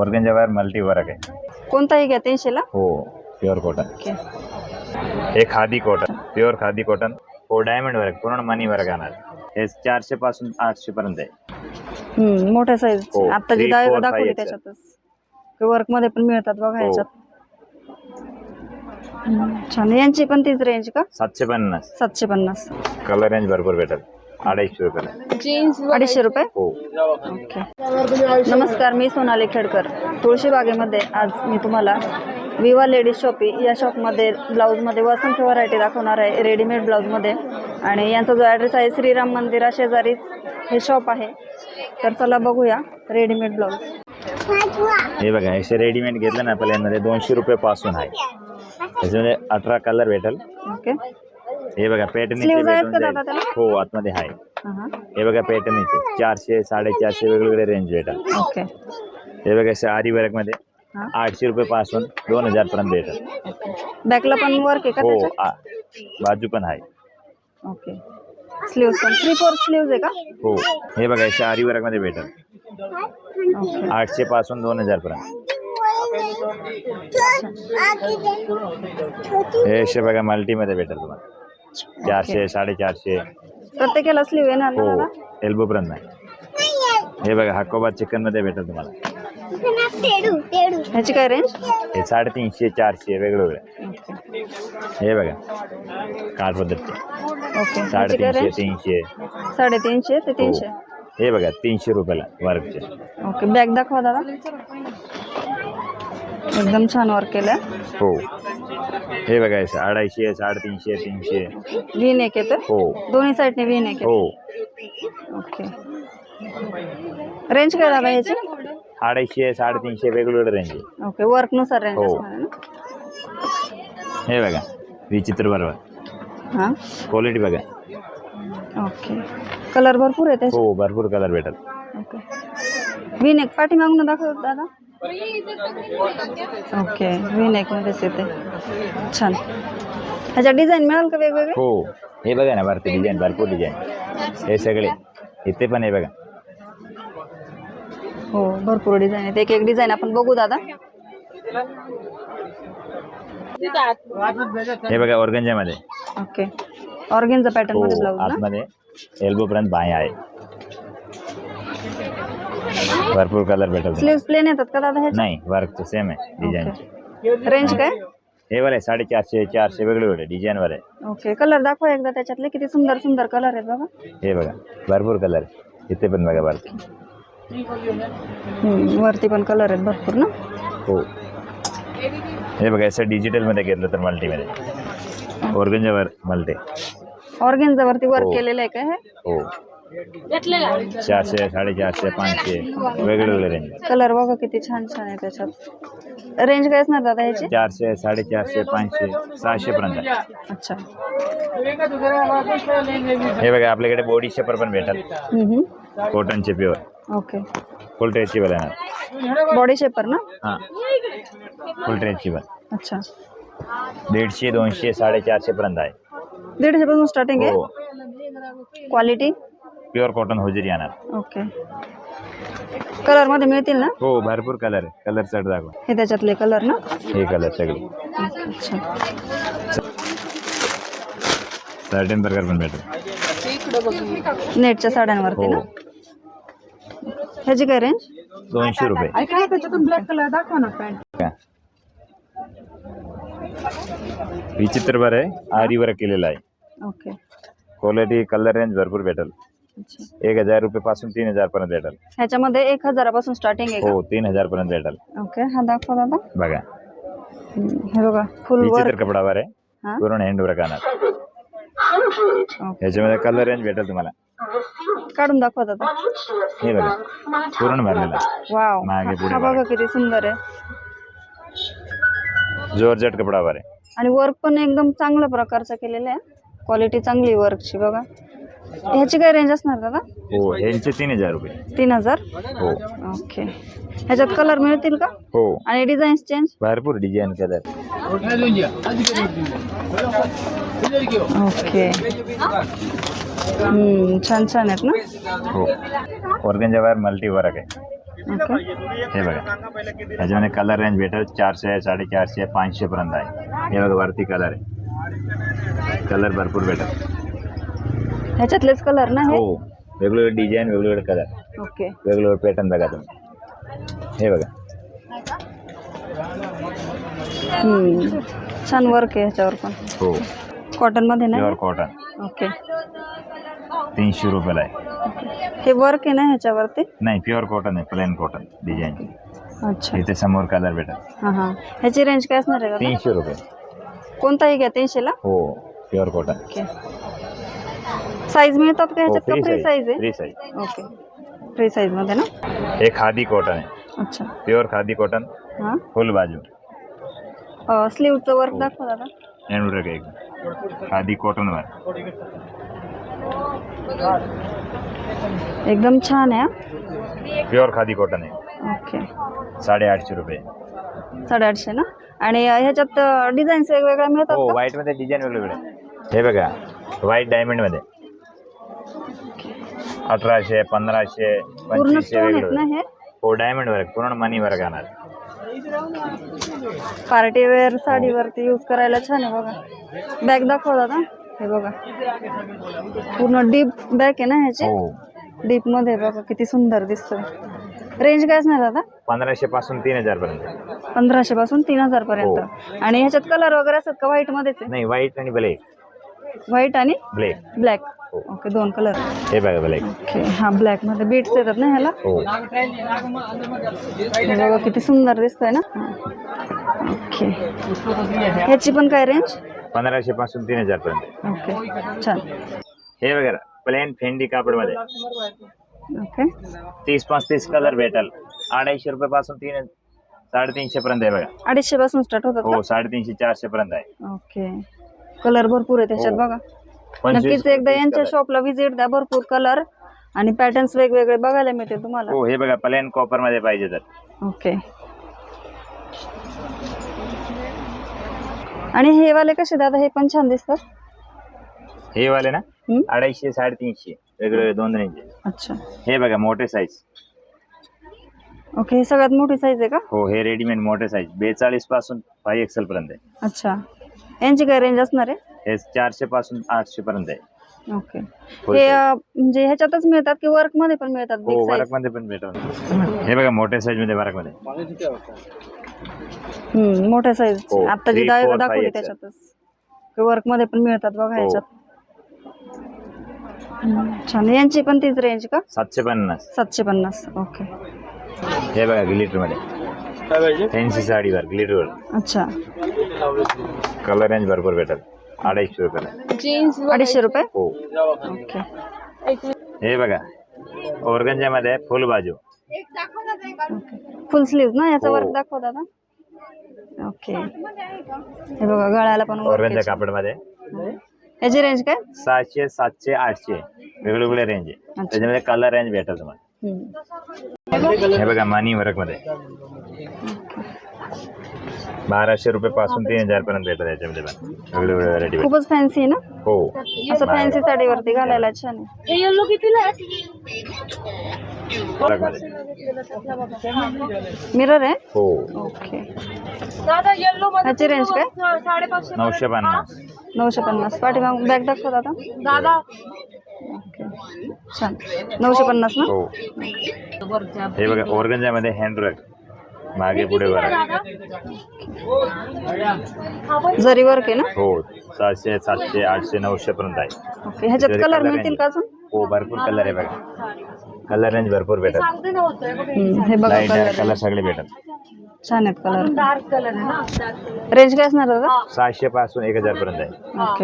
Organza wire multi work आहे. कोणताही घ्या 300 ला. हो प्युअर कॉटन. ओके. हे khadi cotton, pure khadi cotton. हो डायमंड वर्क, पूर्ण मनी वर्क येणार. हे 400 पासून 800 पर्यंत आहे. मोठ्या साईज. हो, आता जी 3, 4, दाखवली 5 त्याच्यातच वर्क मध्ये पण मिळतात बघा हो. ह्याच्यात. छान. यांची पण तीच रेंज का? 750. 750. कलर रेंज भरपूर भेटेल. 250 रुपये. 250 रुपये. हो. ओके. नमस्कार, मी सोनाली खेडकर. तुळशीबागेमध्ये आज मी तुम्हाला विवा लेडीज शॉपी या शॉपमध्ये ब्लाऊजमध्ये असंख्य व्हरायटी दाखवणार आहे, रेडीमेड ब्लाऊजमध्ये. आणि यांचा जो ॲड्रेस आहे श्रीराम मंदिरा शेजारीच हे शॉप आहे. तर चला बघूया रेडीमेड ब्लाऊज. हे बघा, हे रेडीमेड घेतलं ना आपल्याला यामध्ये 200 रुपये पासून आहे. त्याच्यामध्ये 18 कलर भेटेल. ओके. हे बघा पॅटर्न स्लीव्ज आहेत का दादा त्याला? हो आतमध्ये आहे. हे बघा पॅटर्नचे 400 450 वेगवेगळे रेंज भेटेल. ओके. हे बघा असं आरी वर्क मध्ये 800 रुपये पासून 2000 पर्यंत भेटेल. बॅकला पण वर्क आहे का हो त्याच्यात? बाजू पण आहे. ओके. स्लीव्ज पण 3/4 स्लीव्ज आहे का? हो. हे बघा असं आरी वर्क मध्ये भेटेल. ओके. 800 पासून 2000 पर्यंत. हे असे बघा मल्टी मध्ये भेटेल तुम्हाला. 400 450. प्रत्येकाला स्लीव्ह येणार ना हो दादा? एल्बो पर्यंत नाही. हे बघा हाकोबा चिकन मध्ये भेटेल तुम्हाला. ह्याची काय रेंज? हे 350 400 वेगवेगळे. ओके. हे बघा काठ पद्धतचे ओके. ह्याची काय 350 रेंज? 300. 350 ते 300. हे बघा 300 रुपयाला वर्कचे. ओके. बॅग दाखवा दादा. एकदम छान वर्क केलंय. हो. हे बघा असं 250 350 300. व्ही नेक येतं. हो दोन्ही साईडने व्ही नेक हो. येतं. ओके. रेंज काय दादा ह्याची? 250 350 वेगवेगळे रेंज आहे. ओके. वर्क नुसार रेंज हो. असणार आहे ना? हे बघा विचित्र बरोबर हां. क्वालिटी बघा. ओके. कलर भरपूर आहे त्याचे. हो भरपूर कलर भेटेल. ओके. व्ही नेक पाठीमागून दाखव दादा. ओके. व्ही नेक मध्येच येते. छान. ह्याच्या डिझाईन मिळाल का वेगवेगळे? हो. हे बघा ना भारतीय डिझाईन भरपूर डिझाईन. हे सगळे इथे पण हे बघा. हो भरपूर डिझाईन आहेत. एक एक डिझाईन आपण बघू दादा. हे बघा ऑर्गेंजा मध्ये. ओके. ऑर्गेन्झा पॅटर्न मध्ये हो ब्लाऊज ना? आतमध्ये एल्बो पर्यंत बाय आहे. भरपूर कलर भेटेल. स्लीव्स प्लेन येतात का दादा ह्याचे? नाही वर्क सेम आहे डिझाईन. रेंज काय? हे वाले 450 400 वेगवेगळे डिझाईन वर आहे. ओके. कलर दाखवा एकदा त्याच्यातले. किती सुंदर सुंदर कलर आहेत बघा. हे बघा भरपूर कलर. इथे पण बघा वरती. वरती पण कलर आहेत भरपूर ना? हो. हे बघा असं डिजिटल मध्ये घेतलं तर मल्टी मध्ये ऑर्गेंजा वर मल्टी. ऑर्गेन्झा वरती वर्क हो. केलेलं आहे का हे? हो 400 450 500 वेगवेगळे रेंज. कलर बघा किती छान छान आहे त्याच्यात. रेंज काय असणार दादा ह्याची? 400 450 500 600 पर्यंत आहे. अच्छा. हे बघा आपल्याकडे बॉडी शेपर पण भेटेल. कॉटनचे प्युअर. ओके. फुल स्ट्रेचेबल आहे. बॉडी शेपर ना? हां फुल स्ट्रेचेबल. अच्छा. 150 200 450 पर्यंत आहे. 150 पासून स्टार्टिंग आहे. हो क्वालिटी प्युअर कॉटन होजरी येणार. ओके. कलर मध्ये मिळतील ना? हो भरपूर कलर आहे. कलर सेट दाखवा. हे त्याच्यातले कलर ना? हे कलर सगळे. अच्छा. सर्टन प्रकार पण भेटेल. नेटच्या साड्यांवरती हो ना? ह्याची काय रेंज? 200 रुपये. त्याच्यातून ब्लॅक कलर दाखवा ना पॅन्ट. विचित्र बरं आहे. आरी वर्क केलेला आहे. ओके. क्वालिटी कलर रेंज भरपूर भेटेल. अच्छा. 1000 रुपये पासून 3000 पर्यंत भेटेल. ह्याच्यामध्ये 1000 पासून स्टार्टिंग आहे का? हो 3000 पर्यंत भेटेल. ओके. हा दाखवा दादा. बघा हे बघा फुल विचित्र वर्क. कपडावर आहे. हां. पूर्ण हँड वर्क येणार. ओके. ह्याच्यामध्ये कलर रेंज भेटेल तुम्हाला. काढून दाखवा दादा. हे बघा पूर्ण भरलेला. वाव. मागे पुढे हा बघा किती सुंदर आहे. जॉर्जेट कपडावर आहे. आणि वर्क पण एकदम चांगल्या प्रकारचं केलेलं आहे. क्वालिटी चांगली वर्कची बघा. ह्याची काय रेंज असणार दादा? हो ह्यांचे 3000 रुपये. 3000. हो ओके. ह्याच्यात कलर मिळतील का? हो आणि डिझाईन्स चेंज? भरपूर डिझाईन कलर. ओके. छान छान आहेत ना? हो ऑर्गेंजा वायर मल्टी वर्क आहे. ओके. हे बघा याच्यामध्ये कलर रेंज भेटेल 400, 450, 500 पर्यंत आहे. हे बघा वरती कलर आहे, कलर भरपूर भेटेल. ह्याच्यातलेच कलर ना हे? हो, वेगवेगळे डिझाईन, वेगवेगळे कलर, ओके. वेगवेगळे पॅटर्न बघा तुम्ही. हे बघा छान वर्क आहे ह्याच्यावर पण. हो, कॉटन मध्ये ना? Pure cotton. ओके. 300 रुपयाला आहे. हे वर्क आहे ना ह्याच्यावरती? नाही, प्युअर कॉटन आहे, प्लेन कॉटन डिझाईन. अच्छा. इथे समोर कलर भेटेल. हां हां. ह्याची रेंज काय असणार आहे? 300 रुपये. कोणताही घ्या 300 ला? हो, प्युअर कॉटन. ओके. साईज मिळतात का ह्याच्यात? का फ्री साईज आहे? Free size. Okay, free size मध्ये ना? हे खादी कॉटन आहे. अच्छा. Pure khadi cotton. हां. फुल बाजू. स्लीवचं वर्क दाखवा दादा. एम्ब्रॉयडरी एकदम खादी कॉटन वर. एकदम छान आहे. प्युअर खादी कॉटन आहे. ओके. 850 रुपये. 850 ना? आणि ह्याच्यात डिझाईन्स वेगवेगळ्या मिळतात हो, का? व्हाईट मध्ये डिझाईन वेगवेगळे. हे बघा व्हाईट डायमंड मध्ये 1800, 1500, पूर्ण 2500 स्टोन आहेत ना वेगवेगळे. हे? हो, डायमंड वर्क, पूर्ण मनी वर्क येणार. पार्टी वेअर साडीवरती यूज करायला छान आहे बघा. बॅग दाखवा दादा. हे बघा पूर्ण डीप बॅग आहे ना ह्याची? हो, डीप मध्ये बघा किती सुंदर दिसतोय. रेंज काय असणार दादा? 1500 पासून 3000 पर्यंत. 1500 पासून 3000 पर्यंत. आणि ह्याच्यात कलर वगैरे असतात का? व्हाईट मध्येच आहे? नाही, व्हाईट आणि ब्लॅक. व्हाईट आणि ब्लॅक. ब्लॅक. ओके, दोन कलर. हे बघा ब्लॅक. ओके. हा, ब्लॅक मध्ये बीट्स येतात ना ह्याला? हो. हे बघा किती सुंदर दिसतंय ना. ओके. ह्याची पण काय रेंज? 1500 पासून 3000 पर्यंत. ओके, छान. हे बघा प्लेन फेंडी कापड मध्ये ओके. 30-35 कलर भेटेल. 250 रुपये पासून 350 पर्यंत आहे बघा. 250 पासून स्टार्ट होतात हो, 350, 400 पर्यंत आहे. ओके. कलर भरपूर आहे त्याच्यात हो. बघा. नक्कीच एकदा यांच्या शॉपला व्हिजिट द्या. भरपूर कलर आणि पॅटर्न्स वेगवेगळे बघायला मिळतील तुम्हाला. हो, हे बघा प्लेन कॉपर मध्ये पाहिजे तर. ओके. आणि हे वाले कसे दादा? हे पण छान दिसतात. हे वाले ना हम्म? 250, 350 वेगवेगळे 2 रेंज. अच्छा. हे बघा मोठे साईज. ओके. हे सगळ्यात मोठी साईज आहे का? हो, हे रेडीमेड मोठे साईज 42 पासून 5XL पर्यंत आहे. अच्छा. यांची काय रेंज असणार आहे? हे 400 पासून 800 पर्यंत आहे. ओके. हे म्हणजे ह्याच्यातच मिळतात की वर्क मध्ये पण मिळतात? हो, बिग वर्क साईज. मध्ये पण भेटल. हे बघा मोठ्या साईज मध्ये वर्क मध्ये. मोठ्या साईज. हो, आता जी 3, 4, दाखवली 5 त्याच्यातच वर्क मध्ये पण मिळतात बघा हो. ह्याच्यात. छान. यांची पण तीच रेंज का? 750. 750. ओके. हे बघा ग्लिटर मध्ये फॅन्सी साडीवर ग्लिटर वर. अच्छा. कलर रेंज भरपूर भेटेल. 250 रुपयाला. 250 रुपये? हो. ओके. हे बघा ऑर्गंजा मध्ये फुल बाजू. फुल स्लीव ना? याचा हो. वर्क दाखव दादा. ओके. हे बघा गळ्याला पण वर्क ऑर्गंजा आहे. कापड मध्ये याची रेंज काय? 600, 700, 800 वेगवेगळे रेंज आहे. त्याच्यामध्ये कलर रेंज भेटेल तुम्हाला. हे बघा मनी वर्क मध्ये 1200 रुपये पासून 3000 पर्यंत भेटत. याच्यामध्ये पण वेगवेगळे व्हरायटी. खूपच फॅन्सी ना? हो, असं फॅन्सी साडीवरती घालायला छान आहे. वर्क मध्ये. मिरर आहे? हो. ओके. ह्याची रेंज काय? 950. 950. पाठीमाग बॅग दाखव दादा. ओके. छान. 950 ना? हो. हे बघा ऑर्गंजा मध्ये हँडवर्क मागे पुढे वर्क. जरी वर्क आहे ना? हो, 600, 700, 800, 900 पर्यंत आहे. ओके. ह्याच्यात कलर मिळतील का अजून? हो, भरपूर कलर आहे बघा. कलर रेंज भरपूर भेटत. हे बघा लाईट कलर कलर सगळे भेटत. छान आहेत कलर. रेंज काय असणार दादा? 600 पासून 1000 पर्यंत आहे. ओके.